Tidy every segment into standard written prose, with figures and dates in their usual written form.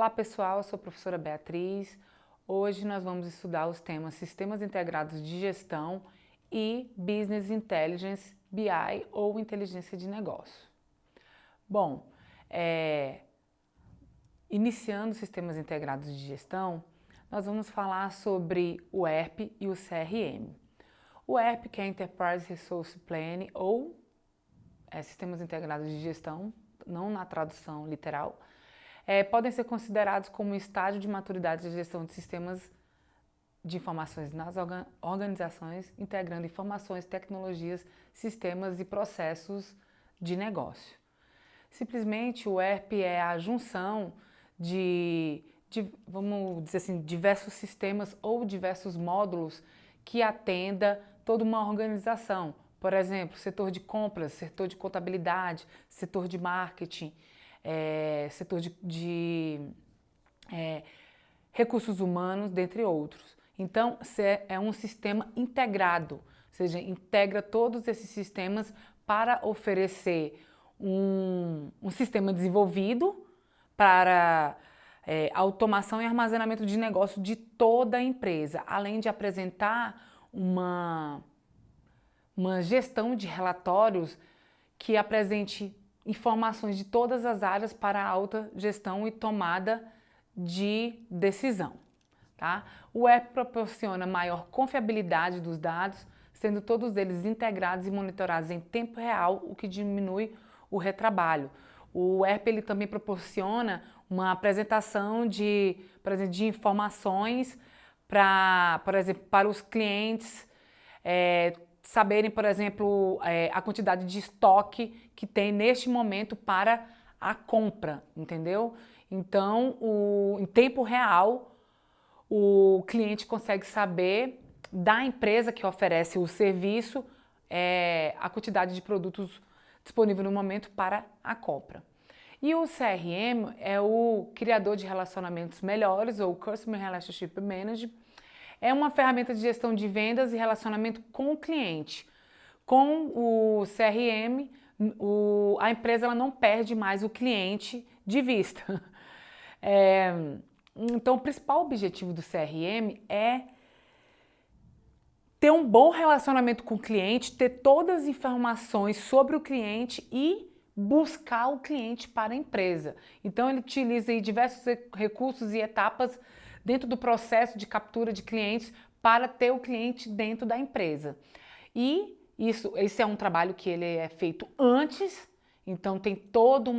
Olá pessoal, eu sou a professora Beatriz. Hoje nós vamos estudar os temas Sistemas Integrados de Gestão e Business Intelligence, BI ou Inteligência de Negócio. Bom, iniciando Sistemas Integrados de Gestão, nós vamos falar sobre o ERP e o CRM. O ERP, que é Enterprise Resource Planning ou Sistemas Integrados de Gestão, não na tradução literal, podem ser considerados como um estágio de maturidade de gestão de sistemas de informações nas organizações, integrando informações, tecnologias, sistemas e processos de negócio. Simplesmente o ERP é a junção de, vamos dizer assim, diversos sistemas ou diversos módulos que atenda toda uma organização. Por exemplo, setor de compras, setor de contabilidade, setor de marketing, setor de recursos humanos, dentre outros. Então, é um sistema integrado, ou seja, integra todos esses sistemas para oferecer um sistema desenvolvido para automação e armazenamento de negócio de toda a empresa, além de apresentar uma gestão de relatórios que apresente informações de todas as áreas para a alta gestão e tomada de decisão. Tá? O ERP proporciona maior confiabilidade dos dados, sendo todos eles integrados e monitorados em tempo real, o que diminui o retrabalho. O ERP ele também proporciona uma apresentação de, por exemplo, de informações por exemplo, para os clientes saberem, por exemplo, a quantidade de estoque que tem neste momento para a compra, entendeu? Então, em tempo real, o cliente consegue saber da empresa que oferece o serviço a quantidade de produtos disponível no momento para a compra. E o CRM é o criador de relacionamentos melhores, ou Customer Relationship Manager. É uma ferramenta de gestão de vendas e relacionamento com o cliente. Com o CRM, a empresa ela não perde mais o cliente de vista. Então, o principal objetivo do CRM é ter um bom relacionamento com o cliente, ter todas as informações sobre o cliente e buscar o cliente para a empresa. Então, ele utiliza aí diversos recursos e etapas dentro do processo de captura de clientes para ter o cliente dentro da empresa. E esse é um trabalho que ele é feito antes, então tem toda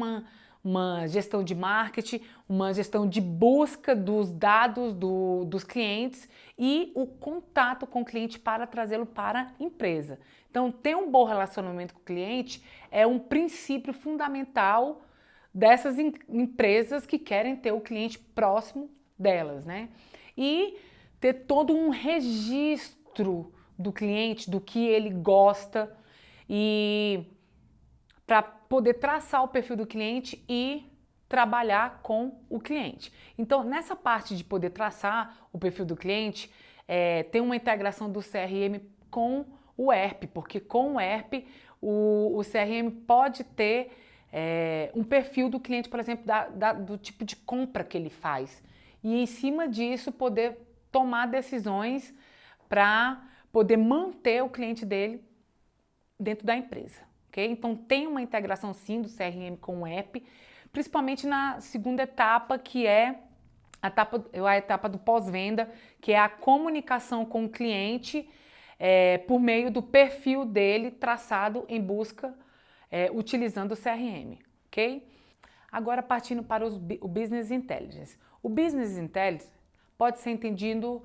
uma gestão de marketing, uma gestão de busca dos dados dos clientes e o contato com o cliente para trazê-lo para a empresa. Então, ter um bom relacionamento com o cliente é um princípio fundamental dessas empresas que querem ter o cliente próximo delas, né? E ter todo um registro do cliente, do que ele gosta e para poder traçar o perfil do cliente e trabalhar com o cliente. Então, nessa parte de poder traçar o perfil do cliente, tem uma integração do CRM com o ERP, porque com o ERP o CRM pode ter um perfil do cliente, por exemplo, do tipo de compra que ele faz. E em cima disso poder tomar decisões para poder manter o cliente dele dentro da empresa. Okay? Então tem uma integração sim do CRM com o ERP, principalmente na segunda etapa, que é a etapa do pós-venda, que é a comunicação com o cliente por meio do perfil dele traçado em busca utilizando o CRM. Okay? Agora partindo para o Business Intelligence. O Business Intelligence pode ser entendido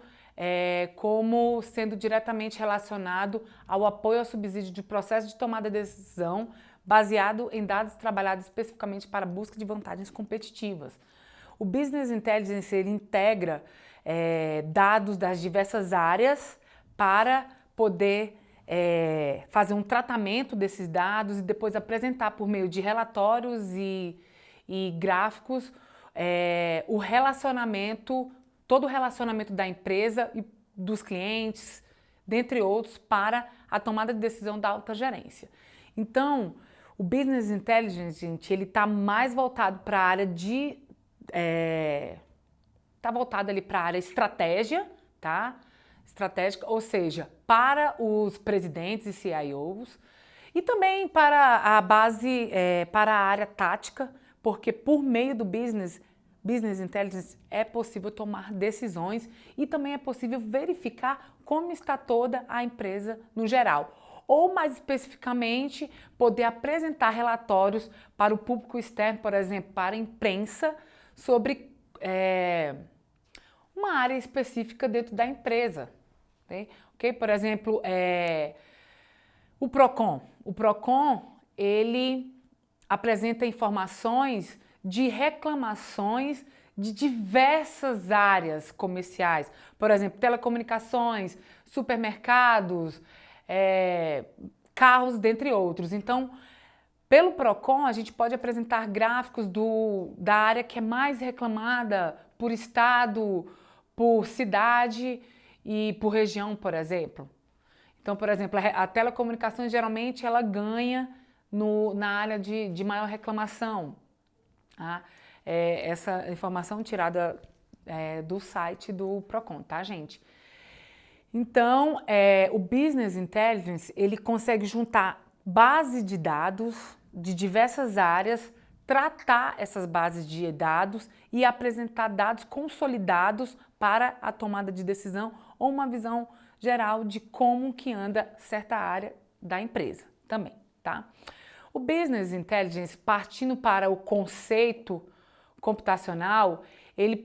como sendo diretamente relacionado ao apoio ao subsídio de processo de tomada de decisão baseado em dados trabalhados especificamente para a busca de vantagens competitivas. O Business Intelligence ele integra dados das diversas áreas para poder fazer um tratamento desses dados e depois apresentar por meio de relatórios e gráficos o relacionamento, todo o relacionamento da empresa e dos clientes, dentre outros, para a tomada de decisão da alta gerência. Então, o Business Intelligence, gente, ele está mais voltado para a área Está voltado ali para a área estratégia, tá? Estratégica, ou seja, para os presidentes e CIOs, e também para a base, para a área tática, porque por meio do Business Intelligence é possível tomar decisões e também é possível verificar como está toda a empresa no geral. Ou mais especificamente, poder apresentar relatórios para o público externo, por exemplo, para a imprensa, sobre uma área específica dentro da empresa. Okay? Por exemplo, o PROCON. O PROCON, ele apresenta informações de reclamações de diversas áreas comerciais. Por exemplo, telecomunicações, supermercados, carros, dentre outros. Então, pelo PROCON, a gente pode apresentar gráficos da área que é mais reclamada por estado, por cidade e por região, por exemplo. Então, por exemplo, a telecomunicação geralmente ela ganha na área de maior reclamação. Tá? Essa informação tirada do site do PROCON, tá, gente? Então, o Business Intelligence, ele consegue juntar base de dados de diversas áreas, tratar essas bases de dados e apresentar dados consolidados para a tomada de decisão ou uma visão geral de como que anda certa área da empresa também, tá? O Business Intelligence, partindo para o conceito computacional, ele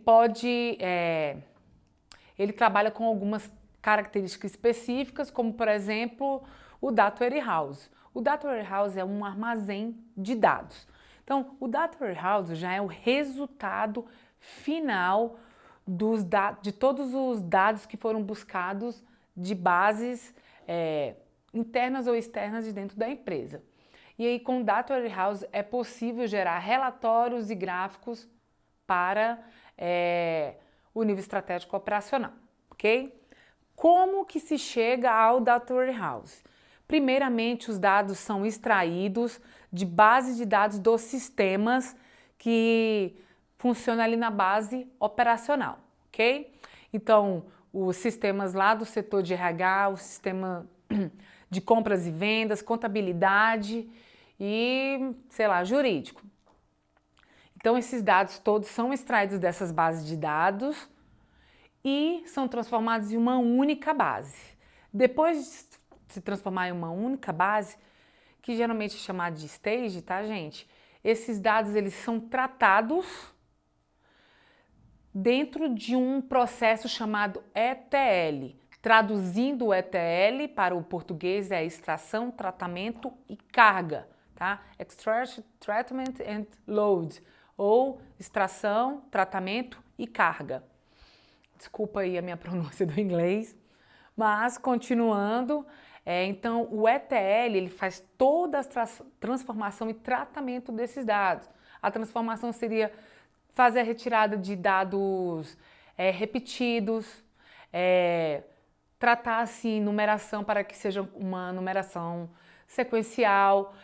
trabalha com algumas características específicas, como por exemplo o Data Warehouse. O Data Warehouse é um armazém de dados. Então, o Data Warehouse já é o resultado final de todos os dados que foram buscados de bases internas ou externas de dentro da empresa. E aí, com o Data Warehouse, é possível gerar relatórios e gráficos para o nível estratégico operacional, ok? Como que se chega ao Data Warehouse? Primeiramente, os dados são extraídos de bases de dados dos sistemas que funcionam ali na base operacional, ok? Então, os sistemas lá do setor de RH, o sistema de compras e vendas, contabilidade e, sei lá, jurídico. Então, esses dados todos são extraídos dessas bases de dados e são transformados em uma única base. Depois de se transformar em uma única base, que geralmente é chamada de stage, tá, gente? Esses dados, eles são tratados dentro de um processo chamado ETL. Traduzindo o ETL para o português é extração, tratamento e carga, tá? Extraction, Treatment and Load, ou extração, tratamento e carga. Desculpa aí a minha pronúncia do inglês, mas continuando, então o ETL ele faz toda a transformação e tratamento desses dados. A transformação seria fazer a retirada de dados repetidos, tratar assim numeração para que seja uma numeração sequencial,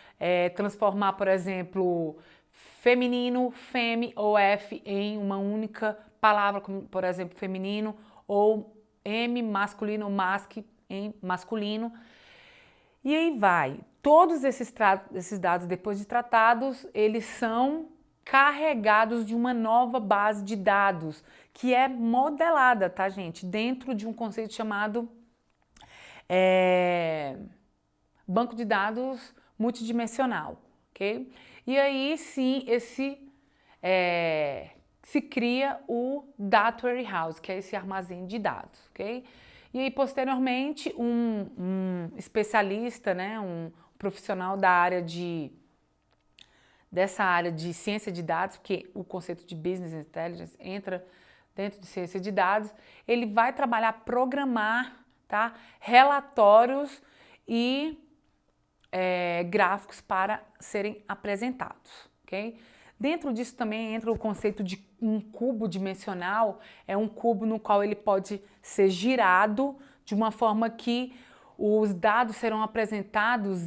transformar, por exemplo, feminino, femme ou F em uma única palavra, como por exemplo feminino, ou M masculino ou masc em masculino. E aí vai. Todos esses dados, depois de tratados, eles são carregados de uma nova base de dados, que é modelada, tá, gente? Dentro de um conceito chamado banco de dados multidimensional, ok? E aí, sim, se cria o Data Warehouse, que é esse armazém de dados, ok? E aí, posteriormente, um especialista, né, um profissional dessa área de ciência de dados, porque o conceito de Business Intelligence entra dentro de ciência de dados, ele vai trabalhar, programar, tá, relatórios e gráficos para serem apresentados, ok? Dentro disso também entra o conceito de um cubo dimensional, é um cubo no qual ele pode ser girado de uma forma que os dados serão apresentados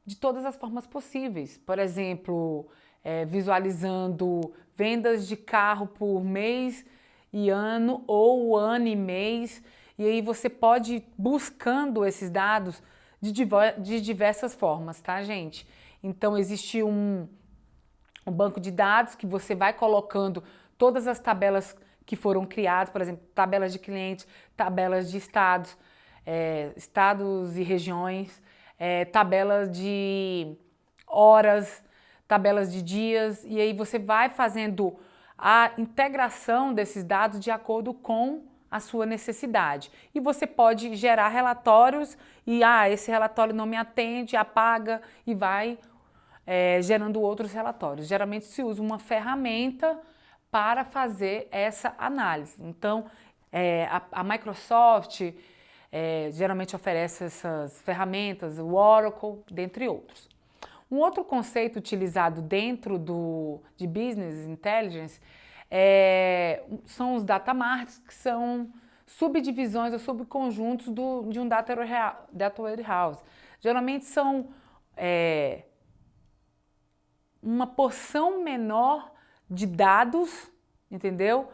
de todas as formas possíveis. Por exemplo, visualizando vendas de carro por mês e ano ou ano e mês. E aí você pode ir buscando esses dados de diversas formas, tá, gente? Então existe um banco de dados que você vai colocando todas as tabelas que foram criadas, por exemplo, tabelas de clientes, tabelas de estados, estados e regiões, tabelas de horas, tabelas de dias, e aí você vai fazendo a integração desses dados de acordo com a sua necessidade. E você pode gerar relatórios e, esse relatório não me atende, apaga e vai gerando outros relatórios. Geralmente se usa uma ferramenta para fazer essa análise. Então, a Microsoft geralmente oferece essas ferramentas, o Oracle, dentre outros. Um outro conceito utilizado dentro de Business Intelligence são os data marts, que são subdivisões ou subconjuntos de um data warehouse. Geralmente são uma porção menor de dados, entendeu?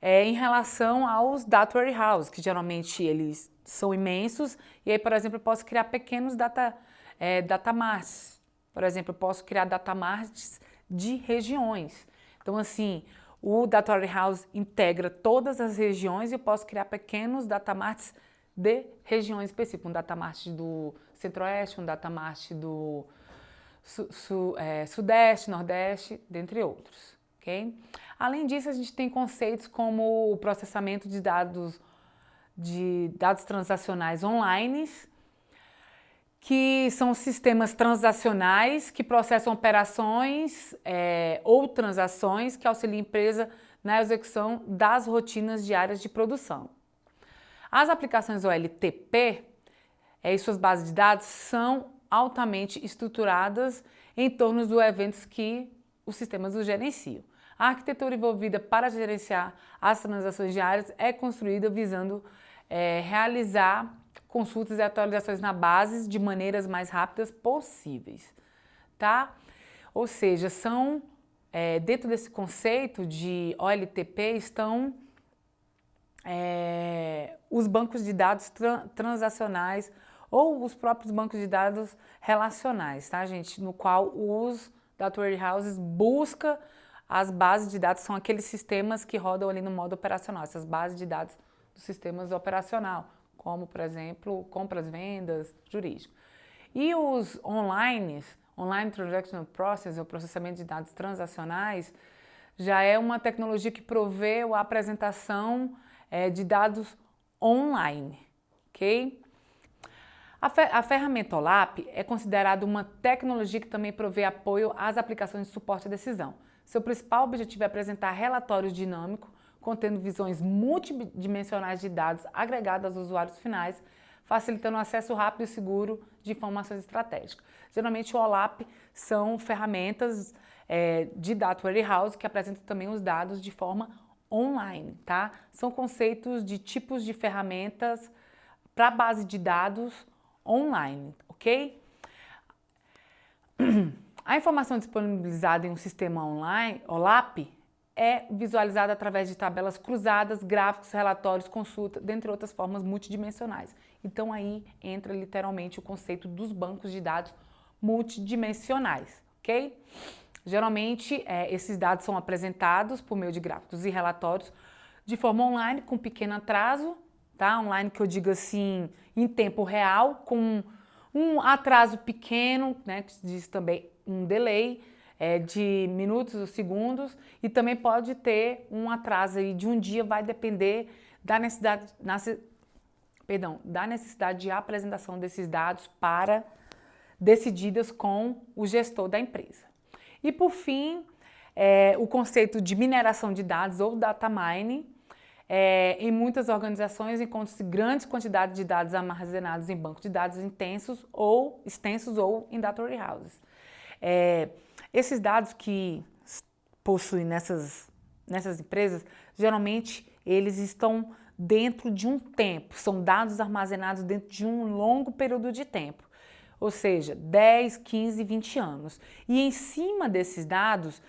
Em relação aos data warehouse, que geralmente eles são imensos. E aí, por exemplo, eu posso criar pequenos data marts. Por exemplo, eu posso criar data marts de regiões. Então, assim, o Data Warehouse integra todas as regiões e eu posso criar pequenos data marts de regiões específicas. Um data mart do Centro-Oeste, um data mart do Sudeste, Nordeste, dentre outros. Okay? Além disso, a gente tem conceitos como o processamento de dados transacionais online, que são sistemas transacionais que processam operações ou transações que auxiliam a empresa na execução das rotinas diárias de produção. As aplicações OLTP e suas bases de dados são altamente estruturadas em torno dos eventos que os sistemas os gerenciam. A arquitetura envolvida para gerenciar as transações diárias é construída visando realizar consultas e atualizações na base de maneiras mais rápidas possíveis, tá? Ou seja, dentro desse conceito de OLTP estão os bancos de dados transacionais ou os próprios bancos de dados relacionais, tá, gente? No qual os data warehouses buscam as bases de dados, são aqueles sistemas que rodam ali no modo operacional, essas bases de dados dos sistemas operacional, como, por exemplo, compras, vendas, jurídico. E os Online Transactional Process, o processamento de dados transacionais, já é uma tecnologia que provê a apresentação de dados online, ok? A ferramenta OLAP é considerada uma tecnologia que também provê apoio às aplicações de suporte à decisão. Seu principal objetivo é apresentar relatórios dinâmicos contendo visões multidimensionais de dados agregados aos usuários finais, facilitando o acesso rápido e seguro de informações estratégicas. Geralmente o OLAP são ferramentas de data warehouse que apresentam também os dados de forma online, tá? São conceitos de tipos de ferramentas para base de dados online, ok? A informação disponibilizada em um sistema online, OLAP, é visualizada através de tabelas cruzadas, gráficos, relatórios, consulta, dentre outras formas multidimensionais. Então aí entra literalmente o conceito dos bancos de dados multidimensionais, ok? Geralmente esses dados são apresentados por meio de gráficos e relatórios de forma online, com pequeno atraso, tá? Online que eu digo assim, em tempo real, com um atraso pequeno, né, que se diz também um delay, de minutos ou segundos, e também pode ter um atraso aí de um dia, vai depender da necessidade de apresentação desses dados decididas com o gestor da empresa. E por fim, o conceito de mineração de dados ou data mining. Em muitas organizações encontram-se grandes quantidades de dados armazenados em bancos de dados extensos ou em data warehouses. Esses dados que possuem nessas empresas, geralmente eles estão dentro de um tempo, são dados armazenados dentro de um longo período de tempo. ou seja, 10, 15, 20 anos. E em cima desses dados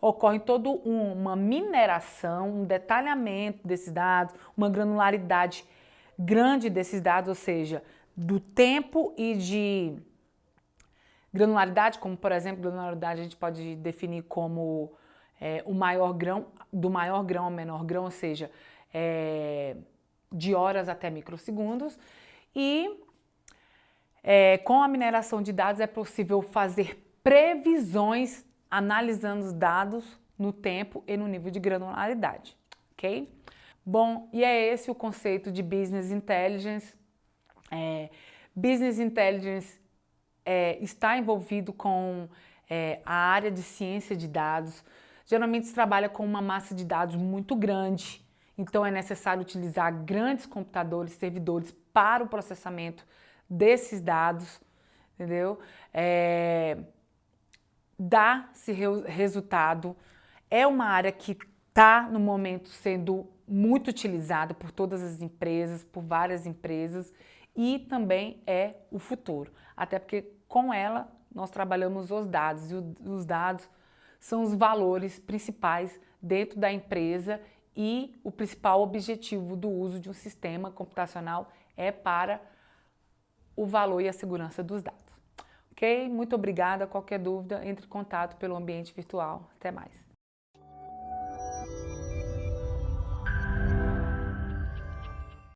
ocorre toda uma mineração, um detalhamento desses dados, uma granularidade grande desses dados, ou seja, do tempo e de granularidade, como por exemplo, granularidade a gente pode definir como o maior grão, do maior grão ao menor grão, ou seja, de horas até microsegundos. E com a mineração de dados é possível fazer previsões analisando os dados no tempo e no nível de granularidade, ok? Bom, e é esse o conceito de Business Intelligence. Business Intelligence está envolvido com a área de ciência de dados. Geralmente se trabalha com uma massa de dados muito grande, então é necessário utilizar grandes computadores, servidores para o processamento desses dados, entendeu? Dá-se resultado. É uma área que está no momento sendo muito utilizada por todas as empresas, por várias empresas, e também é o futuro, até porque com ela nós trabalhamos os dados, e os dados são os valores principais dentro da empresa, e o principal objetivo do uso de um sistema computacional é para o valor e a segurança dos dados. Ok? Muito obrigada. Qualquer dúvida, entre em contato pelo ambiente virtual. Até mais.